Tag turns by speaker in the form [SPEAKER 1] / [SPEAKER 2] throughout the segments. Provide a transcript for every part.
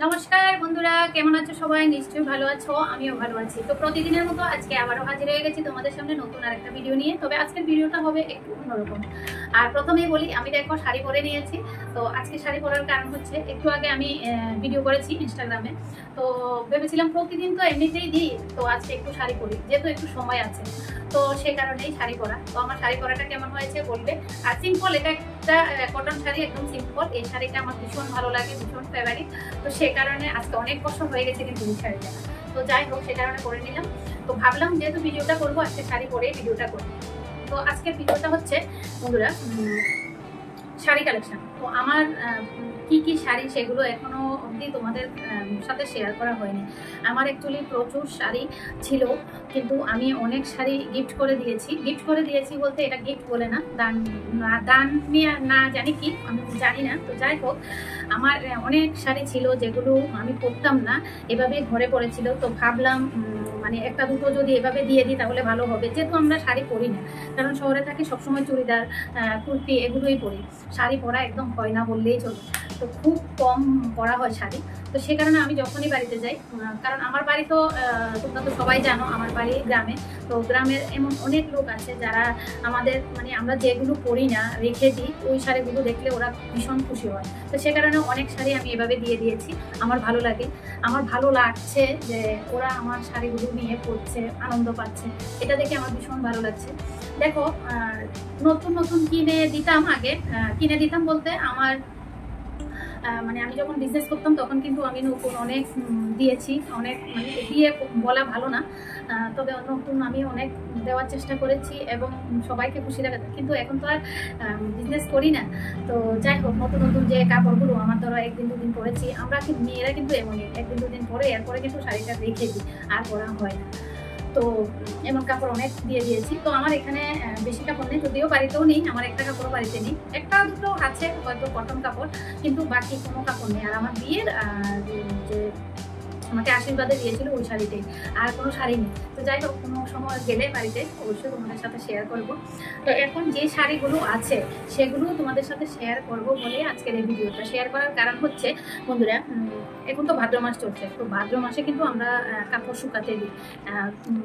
[SPEAKER 1] নমস্কার বন্ধুরা, কেমন আছো সবাই? নিশ্চয়ই ভালো আছো, আমিও ভালো আছি। তো প্রতিদিনের মতো আজকে আবারও হাজির হয়ে গেছি তোমাদের সামনে নতুন আরেকটা ভিডিও নিয়ে। তবে আজকের ভিডিওটা হবে একটু অন্যরকম। আর প্রথমেই বলি, আমি দেখো শাড়ি পরে নিয়েছি। তো আজকে শাড়ি পরার কারণ হচ্ছে, একটু আগে আমি ভিডিও করেছি ইনস্টাগ্রামে। তো ভেবেছিলাম প্রতিদিন তো এমনিতেই দিই, তো আজকে একটু শাড়ি পরি, যেহেতু একটু সময় আছে। তো সে কারণেই শাড়ি পরা। তো আমার শাড়ি পরাটা কেমন হয়েছে বলবে। আর সিম্পল, এটা একটা কটন শাড়ি, একদম সিম্পল। এই শাড়িটা আমার ভীষণ ভালো লাগে, ভীষণ ফেভারিট। তো সে কারণে আজকে অনেক বছর হয়ে গেছে কিন্তু এই শাড়িটা। তো যাই হোক, সে কারণে করে নিলাম। তো ভাবলাম যেহেতু ভিডিওটা করবো, আজকে শাড়ি পরে ভিডিওটা করবো। তো আজকের ভিডিওটা হচ্ছে বন্ধুরা শাড়ি কালেকশন। তো আমার কি কি শাড়ি সেগুলো এখনো অবধি তোমাদের সাথে শেয়ার করা হয়নি। আমার অ্যাকচুয়ালি প্রচুর শাড়ি ছিল, কিন্তু আমি অনেক শাড়ি গিফট করে দিয়েছি বলতে এটা গিফট বলে না, দান নিয়ে না জানি কি, আমি জানি না। তো যাই হোক, আমার অনেক শাড়ি ছিল যেগুলো আমি পরতাম না, এভাবে ঘরে পড়েছিল। তো ভাবলাম মানে একটা দুটো যদি এভাবে দিয়ে দিই তাহলে ভালো হবে, যেহেতু আমরা শাড়ি পরি না, কারণ শহরে থাকি, সবসময় চুড়িদার কুর্তি এগুলোই পরি। শাড়ি পরা একদম হয় না বললেই চলে। তো খুব কম পরা হয় শাড়ি। তো সে কারণে আমি যখনই বাড়িতে যাই, কারণ আমার বাড়ি তো তোমরা তো সবাই জানো, আমার বাড়ি গ্রামে। তো গ্রামের এমন অনেক লোক আছে যারা আমাদের মানে আমরা যেগুলো পরি না রেখে দিই, ওই শাড়িগুলো দেখলে ওরা ভীষণ খুশি হয়। তো সে কারণে অনেক শাড়ি আমি এভাবে দিয়ে দিয়েছি। আমার ভালো লাগে, আমার ভালো লাগছে যে ওরা আমার শাড়িগুলো নিয়ে পরছে, আনন্দ পাচ্ছে। এটা দেখে আমার ভীষণ ভালো লাগছে। দেখো, নতুন নতুন কিনে দিতাম বলতে আমার মানে আমি যখন বিজনেস করতাম তখন কিন্তু আমি নতুন অনেক দিয়েছি, অনেক মানে দিয়ে বলা ভালো না, তবে নতুন আমি অনেক দেওয়ার চেষ্টা করেছি এবং সবাইকে খুশি রাখা। কিন্তু এখন তো আর বিজনেস করি না। তো যাই হোক, নতুন নতুন যে কাপড়গুলো আমার ধরো একদিন দুদিন পরেছি, আমরা মেয়েরা কিন্তু এমনই, একদিন দুদিন পরে এরপরে কিন্তু শাড়িটা রেখে দিই, আর পরা হয় না। তো এমন কাপড় অনেক দিয়ে দিয়েছি। তো আমার এখানে বেশি কাপড় নেই, যদিও বাড়িতেও নেই, আমার একটা কাপড়ও বাড়িতে নেই, একটা দুটো আছে হয়তো কটন কাপড়, কিন্তু বাকি কোনো কাপড় নেই। আর আমার বিয়ের যে আমাকে আশীর্বাদে দিয়েছিল ওই শাড়িটাই, আর কোনো শাড়ি নেই। তো যাই হোক, কোনো সময় গেলে বাড়িতে অবশ্যই তোমাদের সাথে শেয়ার করব। তো এখন যে শাড়িগুলো আছে সেগুলো তোমাদের সাথে শেয়ার করব বলে আজকের এই ভিডিওটা শেয়ার করার কারণ হচ্ছে বন্ধুরা, এখন তো ভাদ্র মাস চলছে। তো ভাদ্র মাসে কিন্তু আমরা কাপড় শুকাতে দিই,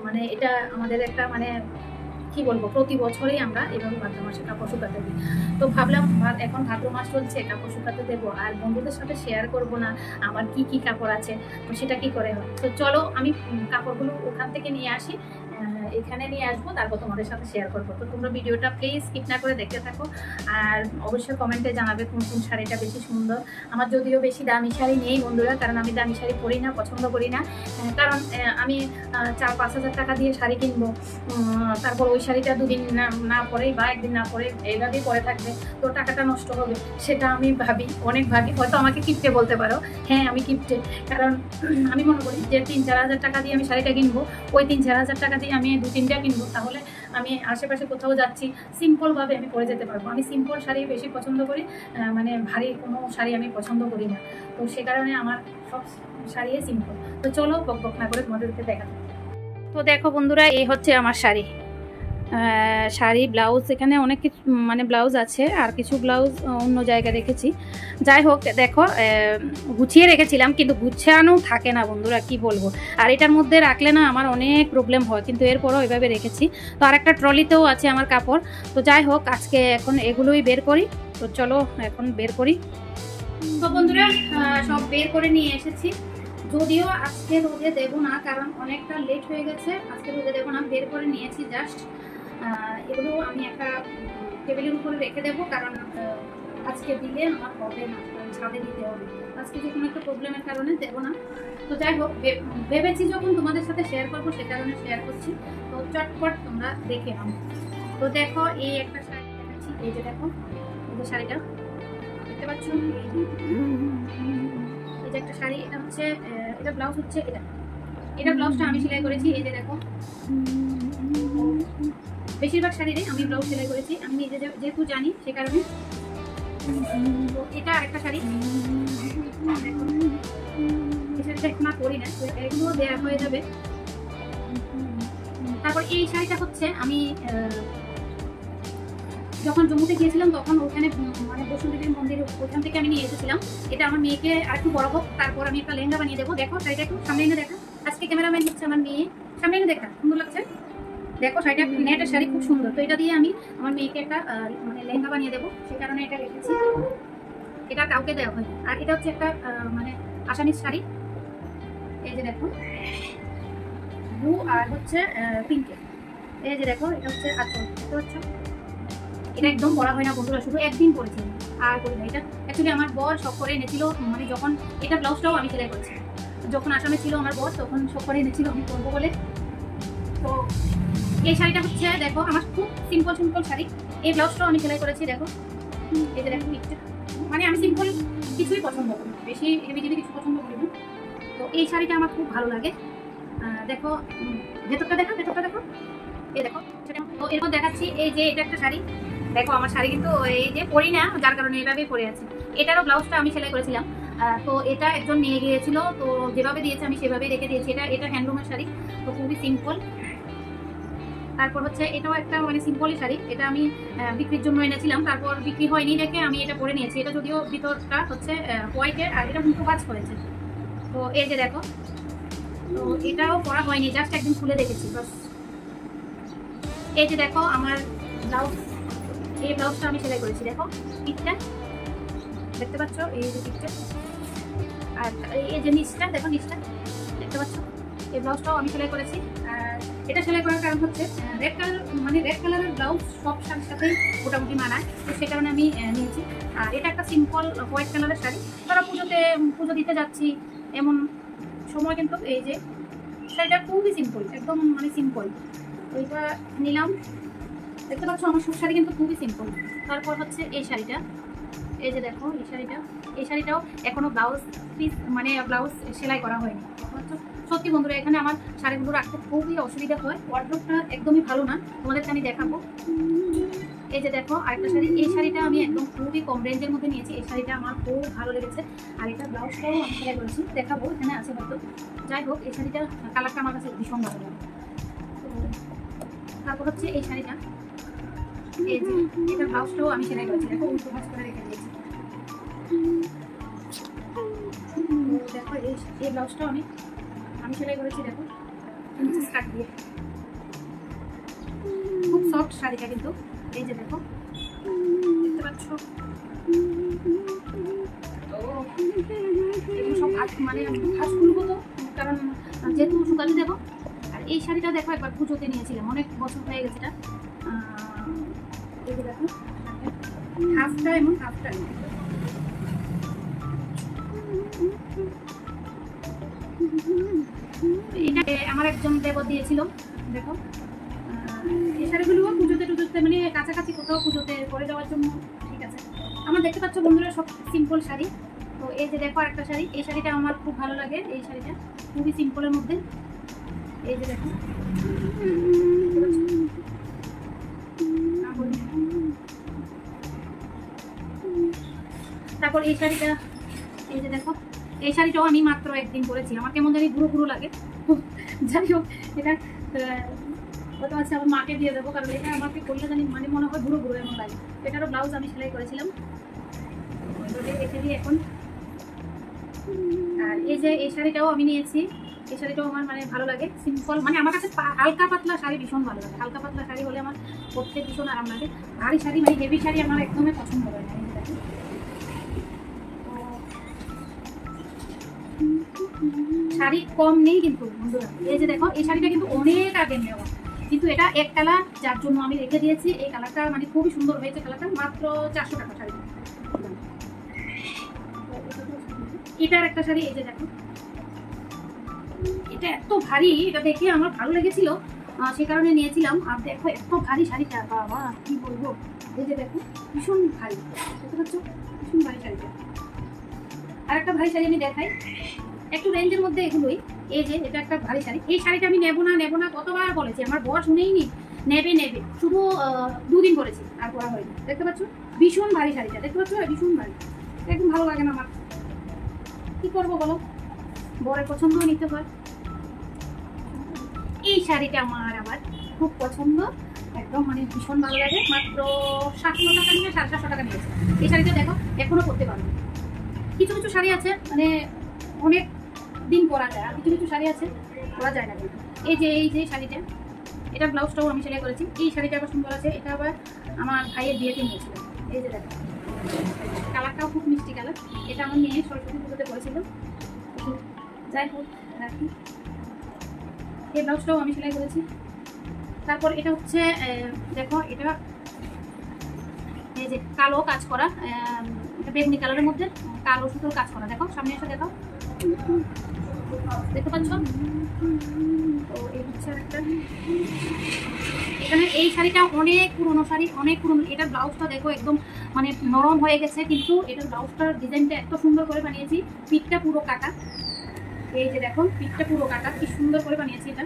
[SPEAKER 1] মানে এটা আমাদের একটা মানে কি বলবো, প্রতি বছরই আমরা এভাবে ভাদ্র মাসে কাপড় শুকাতে দিই। তো ভাবলাম এখন ভাদ্র মাস চলছে, কাপড় শুকাতে দেবো, আর বন্ধুদের সাথে শেয়ার করব না আমার কি কি কাপড় আছে, তো সেটা কি করে হয়। তো চলো আমি কাপড়গুলো ওখান থেকে নিয়ে আসি, এখানে নিয়ে আসবো, তারপর তোমাদের সাথে শেয়ার করবো। তো তোমরা ভিডিওটা প্লিজ স্কিপ না করে দেখতে থাকো, আর অবশ্যই কমেন্টে জানাবে কোন কোন শাড়িটা বেশি সুন্দর। আমার যদিও বেশি দামি শাড়ি নেই বন্ধুরা, কারণ আমি দামি শাড়ি পরি না, পছন্দ করি না। কারণ আমি 4-5 হাজার টাকা দিয়ে শাড়ি কিনবো, তারপর ওই শাড়িটা দুদিন না পরেই বা একদিন না পরে এইভাবেই পরে থাকবে, তো টাকাটা নষ্ট হবে। সেটা আমি অনেক ভাবি। হয়তো আমাকে কিপটে বলতে পারো, হ্যাঁ আমি কিপটে, কারণ আমি মনে করি যে 3-4 হাজার টাকা দিয়ে আমি শাড়িটা কিনবো, ওই 3-4 হাজার টাকা দিয়ে আমি 2-3টা কিনবো, তাহলে আমি আশেপাশে কোথাও যাচ্ছি সিম্পলভাবে আমি পরে যেতে পারবো। আমি সিম্পল শাড়ি বেশি পছন্দ করি, মানে ভারী কোনো শাড়ি আমি পছন্দ করি না। তো সে কারণে আমার সব শাড়ি সিম্পল। তো চলো বক বক না করে তোমাদেরকে দেখাতে। তো দেখো বন্ধুরা, এই হচ্ছে আমার শাড়ি ব্লাউজ, এখানে অনেক কিছু মানে ব্লাউজ আছে, আর কিছু ব্লাউজ অন্য জায়গায় রেখেছি। যাই হোক, দেখো গুছিয়ে রেখেছিলাম, কিন্তু গুছানো থাকে না বন্ধুরা, কি বলবো। আর এটার মধ্যে রাখলে না আমার অনেক প্রবলেম হয়, কিন্তু এরপরও এভাবে রেখেছি। তো আর একটা ট্রলিতেও আছে আমার কাপড়। তো যাই হোক, আজকে এখন এগুলোই বের করি। তো চলো এখন বের করি। তো বন্ধুরা, সব বের করে নিয়ে এসেছি। যদিও আজকে রোদে দেবো না, কারণ অনেকটা লেট হয়ে গেছে, আজকে রোদে দেবো না, বের করে নিয়েছি জাস্ট। এগুলো আমি একটা টেবিলের উপরে রেখে দেবো, কারণ আজকে দিলে আমার হবে না, ছাদে দিতে হবে। আজকে যে কোনো একটা প্রবলেমের কারণে দেবো না। তো যাই হোক, ভেবেছি যখন তোমাদের সাথে শেয়ার করবো, সে কারণে শেয়ার করছি। তো চটপট তোমরা দেখে নাও। তো দেখো, এই একটা শাড়ি দেখাচ্ছি, এই যে দেখো, এই যে শাড়িটা দেখতে পাচ্ছ, এই যে একটা শাড়ি, এটা হচ্ছে এটা ব্লাউজ হচ্ছে, এটা ব্লাউজটা আমি সেলাই করেছি। এই যে দেখো, বেশিরভাগ শাড়িরে আমি ব্লাউজ সেলাই করেছি, আমি নিজে যেহেতু জানি সে কারণে। তো এটা একটা শাড়ি, এই শাড়িটা এখন আর পরি না, এগুলো দেওয়া হয়ে যাবে। তারপর এই শাড়িটা হচ্ছে আমি যখন জম্মুতে গিয়েছিলাম তখন ওখানে মানে বসুন্ধীর মন্দির ওখান থেকে আমি নিয়ে এসেছিলাম। এটা আমার মেয়েকে আর একটু বড় হোক, তারপর আমি একটা লেহেঙ্গা বানিয়ে দেবো। দেখো শাড়িটা একটু সামনে এনে দেখা, আজকে ক্যামেরাম্যান হচ্ছে আমার মেয়ে, সামনে এনে দেখা, সুন্দর লাগছে। দেখো শাড়িটা নেটের শাড়ি, খুব সুন্দর। তো এটা দিয়ে আমি আমার মেয়েকে একটা মানে লেহেঙ্গা বানিয়ে দেবো, সেই কারণে এটা রেখেছি। এটা কাউকে দেওয়া হয়। আর এটা হচ্ছে একটা মানে আসামির শাড়ি, এই যে দেখো ব্লু আর হচ্ছে পিঙ্কের। এই যে দেখো এটা হচ্ছে আঁচল, দেখতে পাচ্ছ? এটা একদম পরা হয় না বন্ধুরা, শুধু একদিন পরেছি আর করি না। এটা অ্যাকচুয়ালি আমার বর শখ করে এনেছিল, মানে যখন এটা ব্লাউজটাও আমি সেলাই করেছি। যখন আসামে ছিল আমার বর তখন শখ করে এনেছিল আমি করবো বলে। তো এই শাড়িটা হচ্ছে দেখো আমার খুব সিম্পল শাড়ি। এই ব্লাউজটাও আমি সেলাই করেছি, দেখো এই যে দেখো পিকটা। মানে আমি সিম্পল কিছুই পছন্দ করি, বেশি হেভি যদি কিছু পছন্দ করি না। তো এই শাড়িটা আমার খুব ভালো লাগে। দেখো ভেতরটা দেখো, ভেতরটা দেখো, এই দেখো। তো এরপর দেখাচ্ছি এই যে এটা একটা শাড়ি। দেখো আমার শাড়ি কিন্তু এই যে পরি না, যার কারণে এভাবেই পরে আছে। এটারও ব্লাউজটা আমি সেলাই করেছিলাম। তো এটা একজন নিয়ে গিয়েছিল, তো যেভাবে দিয়েছে আমি সেভাবেই রেখে দিয়েছি। এটা হ্যান্ডলুমের শাড়ি, তো খুবই সিম্পল। তারপর হচ্ছে এটাও একটা মানে সিম্পলই শাড়ি। এটা আমি বিক্রির জন্য এনেছিলাম, তারপর বিক্রি হয়নি দেখে আমি এটা পরে নিয়েছি। এটা যদিও ভিতরটা হচ্ছে হোয়াইটের, আর এটা কিন্তু কাজ করেছে। তো এই যে দেখো, তো এটাও পরা হয়নি, জাস্ট একদিন খুলে দেখেছি বাস। এই যে দেখো আমার ব্লাউজ, এই ব্লাউজটা আমি সেলাই করেছি। দেখো পিঠটা দেখতে পাচ্ছ, এই যে পিঠটা, আর এই যে নিচটা দেখো, নিচটা দেখতে পাচ্ছ। এই ব্লাউজটাও আমি সেলাই করেছি। আর এটা সেলাই করার কারণ হচ্ছে রেড কালার, মানে রেড কালারের ব্লাউজ সব শাড়ির সাথেই মোটামুটি মানায়, তো সে কারণে আমি নিয়েছি। আর এটা একটা সিম্পল হোয়াইট কালারের শাড়ি। ধরো পুজো দিতে যাচ্ছি এমন সময় কিন্তু এই যে শাড়িটা খুবই সিম্পল, একদম মানে সিম্পল। ওইটা নিলাম, দেখতে পাচ্ছ আমার সব শাড়ি কিন্তু খুবই সিম্পল। তারপর হচ্ছে এই শাড়িটা, এই যে দেখো এই শাড়িটাও এখনো ব্লাউজ পিস মানে ব্লাউজ সেলাই করা হয়নি। সত্যি বন্ধুরা এখানে আমার শাড়িগুলো রাখতে খুবই অসুবিধা হয়, ওয়ার্ডরোবটা একদমই ভালো না, তোমাদেরকে আমি দেখাবো। এই যে দেখো আরেকটা শাড়ি, এই শাড়িটা আমি একদম খুবই কম রেঞ্জের মধ্যে নিয়েছি। এই শাড়িটা আমার খুব ভালো লেগেছে, আর এটা ব্লাউজটাও আমি সেলাই করেছি, দেখাবো এখানে আছে হয়তো। যাই হোক এই শাড়িটার কালারটা আমার কাছে ভীষণ ভালো লাগে। তারপর হচ্ছে এই শাড়িটা, এই যে এটা ব্লাউজটাও আমি সেলাই করেছি, দেখো উল্টো ভাঁজ করে রেখে দিয়েছি। দেখো এই ব্লাউজটাও আমি সেলাই করেছি, দেখো কাট দিয়ে। খুব সফট শাড়িটা কিন্তু, এই যে দেখো দেখতে পাচ্ছ। তো এগুলো সব মানে ভাঁজ খুলবো তো, কারণ যেহেতু শুকাতে দেবো। আর এই শাড়িটা দেখো একবার পুজোতে নিয়েছিলাম, অনেক বছর হয়ে গেছে এটা। এই যে দেখো হাফটা এমন হাফটা, এটা আমার একজন দেবর দিয়েছিল। দেখো এই শাড়িগুলো পুজোতে মানে কাছাকাছি কোথাও পুজোতে পরে যাওয়ার জন্য ঠিক আছে। আমার দেখতে পাচ্ছ বন্ধুরা সব সিম্পল শাড়ি। তো এই যে দেখো আরেকটা শাড়ি, এই শাড়িটা আমার খুব ভালো লাগে। এই শাড়িটা খুবই সিম্পলের মধ্যে, এই যে দেখো। তারপর এই শাড়িটা, এই যে দেখো এই শাড়িটাও আমি মাত্র একদিন পরেছি, আমার কেমন জানি ঘুরো লাগে। যাই হোক এটা হয়তো আছে আমার মাকে দিয়ে দেবো, কারণ এটা আমাকে করলে জানি মানে মনে হয় ঘুরো এমন লাগে। এটারও ব্লাউজ আমি সেলাই করেছিলাম, রেখে দিই এখন। আর এই যে এই শাড়িটাও আমি নিয়েছি, এই শাড়িটাও আমার মানে ভালো লাগে, সিম্পল। মানে আমার কাছে হালকা পাতলা শাড়ি ভীষণ ভালো লাগে, হালকা পাতলা শাড়ি হলে আমার পরতে ভীষণ আরাম লাগে। ভারী শাড়ি মানে হেভি শাড়ি আমার একদমই পছন্দ হয় না। শাড়ি কম নেই কিন্তু বন্ধুরা, এই যে দেখো এই শাড়িটা কিন্তু অনেক আগে নেওয়া, কিন্তু এটা এক কালার, যার জন্য আমি রেখে দিয়েছি। এই কালারটা মানে খুবই সুন্দর হয়েছে, কালারটা মাত্র 400 টাকা শাড়ি। এটার একটা শাড়ি, এই যে দেখো এটা এত ভারী, এটা দেখে আমার ভালো লেগেছিল সে কারণে নিয়েছিলাম। আর দেখো এত ভারী শাড়িটা, বাবা কি বলবো। এই যে দেখো ভীষণ ভারী, দেখতে পাচ্ছ ভীষণ ভারী শাড়িটা। আর একটা ভারী শাড়ি আমি দেখাই, একটু রেঞ্জের মধ্যে এগুলোই। এই যে এটা একটা ভারী শাড়ি, এই শাড়িটা আমি নেবো না কতবার বলেছি, আমার বর শুনেই নি। নেবে শুধু 2 দিন পরেছি আর পরা হয়নি। দেখতে পাচ্ছ ভীষণ ভারী শাড়িটা, দেখতে পাচ্ছ ভীষণ ভারী, একদম ভালো লাগে না আমার। কি করবো বলো, বরের পছন্দও নিতে হয়। এই শাড়িটা আমার আবার খুব পছন্দ, একদম মানে ভীষণ ভালো লাগে। মাত্র 700 টাকা নিয়ে 750 টাকা নিয়েছে। এই শাড়িটা দেখো এখনো পরতে পারবো। কিছু কিছু শাড়ি আছে মানে অনেক দিন পরা যায়, আর কিছু কিছু শাড়ি আছে পরা যায় না। কিন্তু এই যে শাড়িটা, এটা ব্লাউজটাও আমি সেলাই করেছি। এই শাড়িটা আবার সুন্দর আছে, এটা আবার আমার ভাইয়ের বিয়েতে নিয়েছিলাম। এই যে দেখো কালারটাও খুব মিষ্টি কালার। এটা আমার মেয়ে সরস্বতী পুজোতে করেছিল। যাই হোক রাখি, এই ব্লাউজটাও আমি সেলাই করেছি। তারপর এটা হচ্ছে দেখো, এটা এই যে কালো কাজ করা, এটা বেগুনি কালারের মধ্যে কালো সুতোর কাজ করা। দেখো সামনে এসে দেখো, দেখতে পাচ্ছ? তো এই হচ্ছে একটা, এখানে এই শাড়িটা অনেক পুরনো শাড়ি, অনেক পুরনো। এটার ব্লাউজটা দেখো একদম মানে নরম হয়ে গেছে, কিন্তু এটার ব্লাউজটার ডিজাইনটা এত সুন্দর করে বানিয়েছি। পিঠটা পুরো কাটা, এই যে দেখো পিঠটা পুরো কাটা, কি সুন্দর করে বানিয়েছি এটা।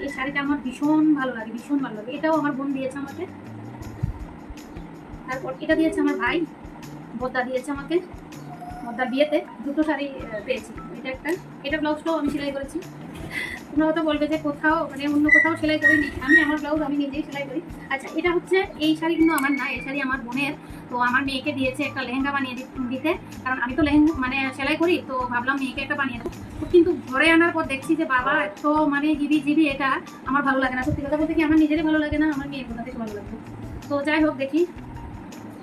[SPEAKER 1] এই শাড়িটা আমার ভীষণ ভালো লাগে, ভীষণ ভালো লাগে। এটাও আমার বোন দিয়েছে আমাকে। তারপর এটা দিয়েছে আমার ভাই, বদ্দা দিয়েছে আমাকে। বদ্দার বিয়েতে দুটো শাড়ি পেয়েছি। এটা একটা, এটা ব্লাউজটাও আমি সেলাই করেছি। তোমরা হয়তো বলবে যে কোথাও মানে অন্য কোথাও সেলাই করিনি, আমি আমার ব্লাউজ আমি নিজেই সেলাই করি। আচ্ছা, এটা হচ্ছে এই শাড়ি কিন্তু আমার না, এই শাড়ি আমার বোনের। তো আমার মেয়েকে দিয়েছে একটা লেহেঙ্গা বানিয়ে দিতে, কারণ আমি তো লেহেঙ্গা মানে সেলাই করি, তো ভাবলাম মেয়েকে একটা বানিয়ে দেবো। কিন্তু ঘরে আনার পর দেখছি যে বাবা এত মানে জিবি এটা আমার ভালো লাগে না। সত্যি কথা বলতে কি আমার নিজেরই ভালো লাগে না, আমার মেয়ের কোথা থেকে ভালো লাগবে। তো যাই হোক দেখি।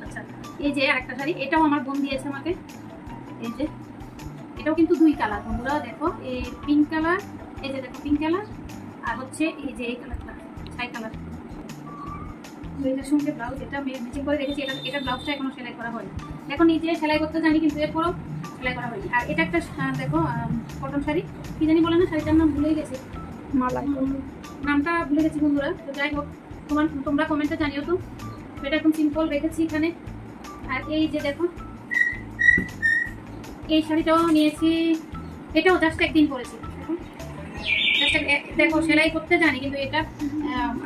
[SPEAKER 1] আচ্ছা, এই যে আরেকটা শাড়ি, এটাও আমার বোন দিয়েছে আমাকে। এই যে এটাও কিন্তু দুই কালার বন্ধুরা, দেখো এই পিঙ্ক কালার, এই যে দেখো পিঙ্ক কালার, আর হচ্ছে এই যে এই কালারটা ছাই কালার। এটার সঙ্গে ব্লাউজ এটা ম্যাচিং করে রেখেছি। এটা ব্লাউজটা এখনো সেলাই করা হয়নি। দেখো নিজে সেলাই করতে জানি, কিন্তু এরপরও সেলাই করা হয়নি। আর এটা একটা দেখো কটন শাড়ি, কি জানি বলে না, শাড়িটার নাম ভুলে গেছি, নামটা ভুলে গেছি বন্ধুরা। তো যাই হোক তোমরা কমেন্টে জানিও তো। এটা একদম সিম্পল রেখেছি এখানে। আর এই যে দেখো এই শাড়িটাও নিয়েছি, এটাও জাস্ট একদিন পরেছি। দেখো সেলাই করতে জানি, কিন্তু এটা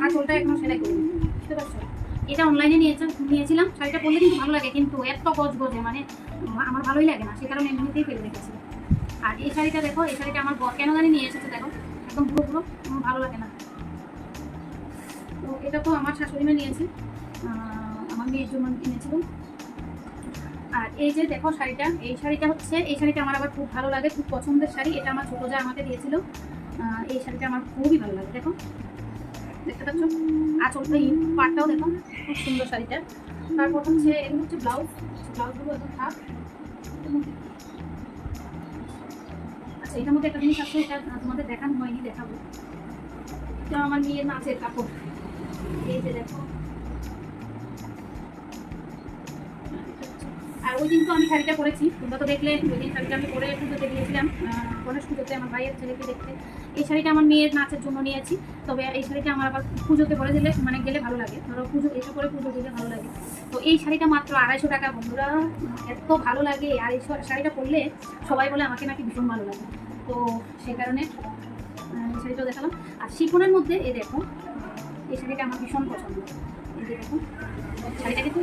[SPEAKER 1] আঁচলটা এখনো সেলাই করিনি, বুঝতে পারছো? এটা অনলাইনে নিয়েছিলাম। শাড়িটা পরলে কিন্তু ভালো লাগে, কিন্তু এত গজগজে মানে আমার ভালোই লাগে না, সে কারণে এমনিতেই ফেলে রেখেছি। আর এই শাড়িটা দেখো, এই শাড়িটা আমার বর কেন জানি নিয়ে এসেছে, দেখো একদম পুরো আমার ভালো লাগে না। তো এটা তো আমার শাশুড়ি মা নিয়েছে, আমার মেয়ের জন্য কিনেছিল। আর এই যে দেখো শাড়িটা, এই শাড়িটা হচ্ছে, এই শাড়িটা আমার আবার খুব ভালো লাগে, খুব পছন্দের শাড়ি। এটা আমার ছোটো যা আমাকে দিয়েছিল। এই শাড়িটা আমার খুবই ভালো লাগে। দেখো দেখতে পাচ্ছ, আঁচলটা এই পাটটাও দেখো খুব সুন্দর শাড়িটা। তারপর হচ্ছে এগুলো হচ্ছে ব্লাউজগুলো একদম থাক। আচ্ছা, এটার মধ্যে একটা জিনিস আছে, এটা তোমাদের দেখানো হয়নি, দেখাবো। এটা আমার মেয়ের নাচের কাপড়। এই যে দেখো, আর ওই দিন তো আমি শাড়িটা পরেছি, তোমরা তো দেখলে। ওই দিন শাড়িটা আমি পরে পুজোতে গিয়েছিলাম, গণেশ পুজোতে আমার ভাইয়ের ছেলেকে দেখতে। এই শাড়িটা আমার মেয়ের নাচের জন্য নিয়েছি। তবে এই শাড়িটা আমার আবার পুজোতে পরে দিলে মানে গেলে ভালো লাগে, ধরো পুজো এসে পরে পুজো দিলে ভালো লাগে। তো এই শাড়িটা মাত্র 250 টাকা বন্ধুরা, এত ভালো লাগে। আর এই শাড়িটা পরলে সবাই বলে আমাকে নাকি ভীষণ ভালো লাগে, তো সেই কারণে শাড়িটাও দেখালাম। আর শিফনের মধ্যে এই দেখো, এই শাড়িটা আমার ভীষণ পছন্দ। এই যে দেখো শাড়িটা কিন্তু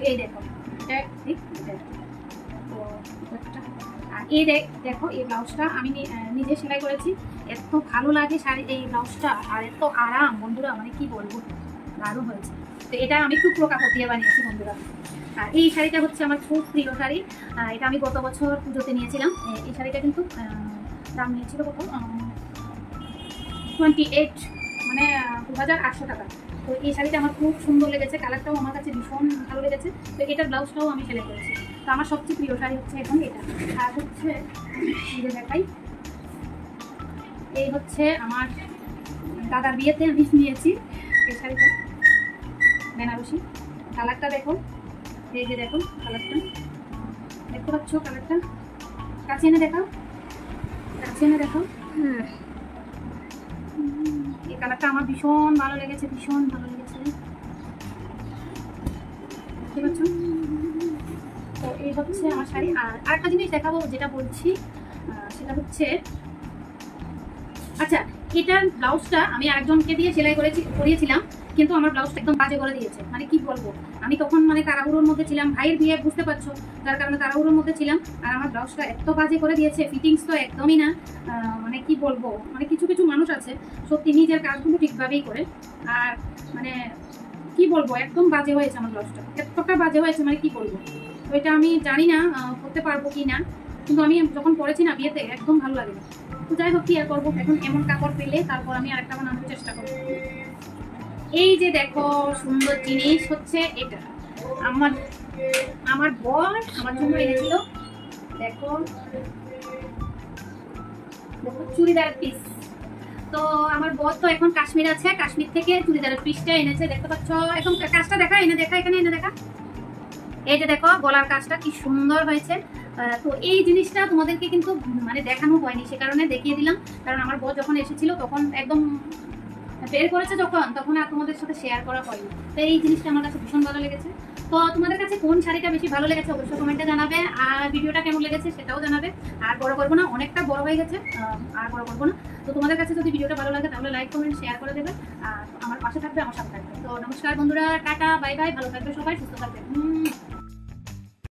[SPEAKER 1] এই দেখো, এটা ঠিক তো। আর এই দেখো এই ব্লাউজটা আমি নিজে সেলাই করেছি। এত ভালো লাগে শাড়ি এই ব্লাউজটা, আর এত আরাম বন্ধুরা, মানে কি বলবো, দারুণ হয়েছে। তো এটা আমি টুকরো কাপড় দিয়ে বানিয়েছি বন্ধুরা। আর এই শাড়িটা হচ্ছে আমার খুব প্রিয় শাড়ি। এটা আমি গত বছর পুজোতে নিয়েছিলাম। এই শাড়িটা কিন্তু দাম নিয়েছিল কত, 28 মানে 2800 টাকা। তো এই শাড়িটা আমার খুব সুন্দর লেগেছে, কালারটাও আমার কাছে ভীষণ ভালো লেগেছে। তো এটার ব্লাউজটাও আমি সেলাই করেছি। তো আমার সবচেয়ে প্রিয় শাড়ি হচ্ছে এখন এটা। আর হচ্ছে এই যে দেখাই, এই হচ্ছে আমার দাদার বিয়েতে আমি নিয়েছি এই শাড়িটা, বেনারসি। কালারটা দেখো, এই যে দেখো কালারটা, দেখতে পাচ্ছ কালারটা? কাছে এনে দেখাও, কাছে এনে দেখাও। এই কালারটা আমার ভীষণ ভালো লেগেছে, ভীষণ ভালো লেগেছে, দেখতে পাচ্ছ? তো এই হচ্ছে আমার শাড়ি। আর আরেকটা জিনিস দেখাবো যেটা বলছি, সেটা হচ্ছে, আচ্ছা এটার ব্লাউজটা আমি আরেকজনকে দিয়ে সেলাই করিয়েছিলাম, কিন্তু আমার ব্লাউজটা একদম বাজে করে দিয়েছে। মানে কি বলবো, আমি তখন মানে তাড়াহুড়োর মধ্যে ছিলাম, ভাইয়ের বিয়ে বুঝতে পারছো, যার কারণে তাড়াহুড়োর মধ্যে ছিলাম। আর আমার ব্লাউজটা এত বাজে করে দিয়েছে, ফিটিংস তো একদমই না। মানে কি বলবো, মানে কিছু কিছু মানুষ আছে সত্যি নিজের কাজগুলো ঠিকভাবেই করে, আর মানে কি বলবো একদম বাজে হয়েছে আমার ব্লাউজটা, এতটা বাজে হয়েছে মানে কি বলবো। তো এটা আমি জানি না করতে পারবো কি না, কিন্তু আমি যখন পরেছি না বিয়েতে একদম ভালো লাগে। তো যাই হোক, কি আর করবো, এখন এমন কাপড় পেলে তারপর আমি আরেকটা বানানোর চেষ্টা করবো। এই যে দেখো সুন্দর জিনিস হচ্ছে এটা, আমার বর আমার জন্য এনেছিল। দেখো দেখো চুড়িদার পিস। তো আমার বর তো এখন কাশ্মীর আছে, কাশ্মীর থেকে চুড়িদারের পিসটা এনেছে, দেখতে পাচ্ছ। এখন কাজটা দেখা, এনে দেখা, এখানে এনে দেখা। এই যে দেখো গলার কাজটা কি সুন্দর হয়েছে। তো এই জিনিসটা তোমাদেরকে কিন্তু মানে দেখানো হয়নি, সে কারণে দেখিয়ে দিলাম। কারণ আমার বর যখন এসেছিল তখন একদম বের করেছে তখন আর তোমাদের সাথে শেয়ার করা হয়নি। তো এই জিনিসটা আমার কাছে ভীষণ ভালো লেগেছে। তো তোমাদের কাছে কোন শাড়িটা বেশি ভালো লেগেছে অবশ্যই কমেন্টে জানাবে, আর ভিডিওটা কেমন লেগেছে সেটাও জানাবে। আর বড় করবো না, অনেকটা বড় হয়ে গেছে, আর বড় করবো না। তো তোমাদের কাছে যদি ভিডিওটা ভালো লাগে তাহলে লাইক কমেন্ট শেয়ার করে দেবে, আর আমার পাশে থাকবে, আমার সাথে থাকবে। তো নমস্কার বন্ধুরা, টাটা বাই বাই, ভালো থাকবে সবাই, সুস্থ থাকবে।